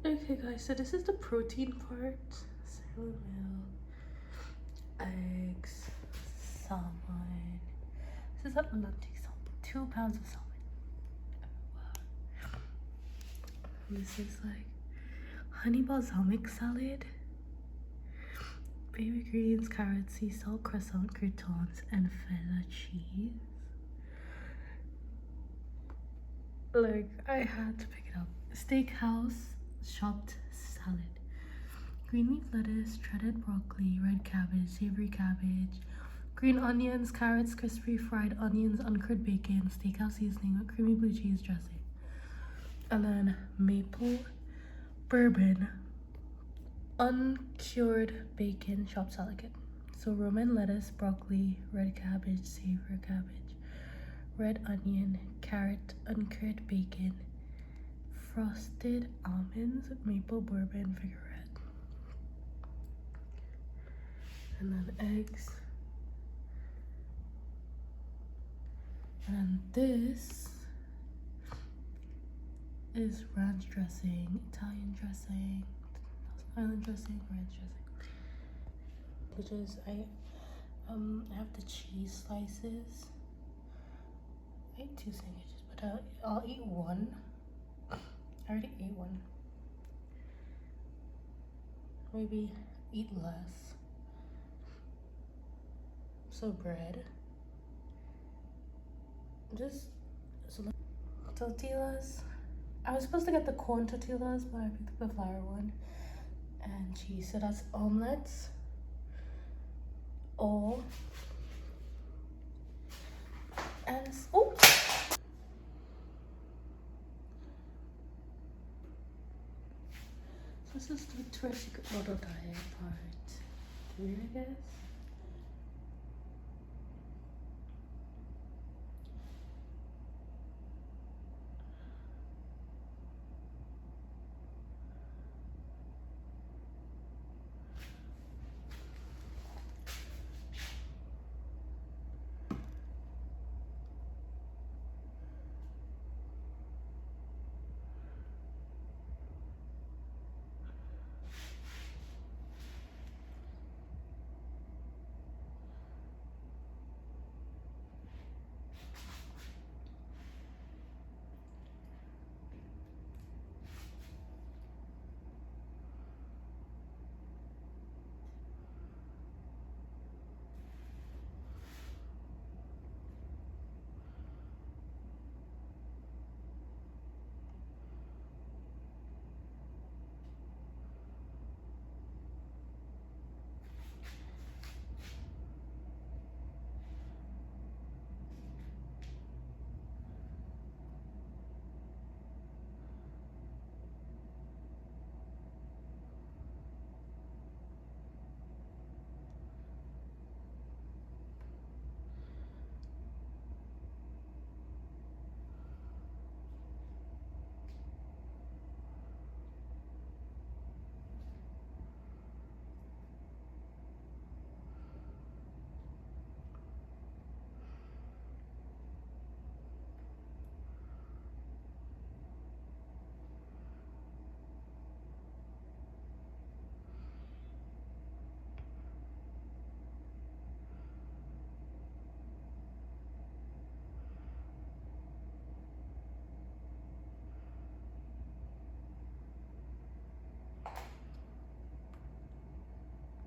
Okay guys, so this is the protein part. Cereal milk, eggs, salmon. This is Atlantic salmon, 2 pounds of salmon. Wow. This is like honey balsamic salad, baby greens, carrots, sea salt, croissant, croutons, and feta cheese. Like, I had to pick it up. Steakhouse chopped salad, green leaf lettuce, shredded broccoli, red cabbage, savory cabbage, green onions, carrots, crispy fried onions, uncured bacon, steakhouse seasoning with creamy blue cheese dressing, and then maple bourbon uncured bacon chopped salad kit. So romaine lettuce, broccoli, red cabbage, savory cabbage, red onion, carrot, uncured bacon, frosted almonds, maple bourbon vinaigrette, and then eggs. And then this is ranch dressing, Italian dressing, island dressing, ranch dressing. Which is I have the cheese slices. I ate 2 sandwiches, but I'll eat one. I already ate one. Maybe eat less. So bread. Just so tortillas. I was supposed to get the corn tortillas, but I picked up the flour one. And cheese. So that's omelets. Or and oh. This is the Victoria's Secret model diet part 3, I guess.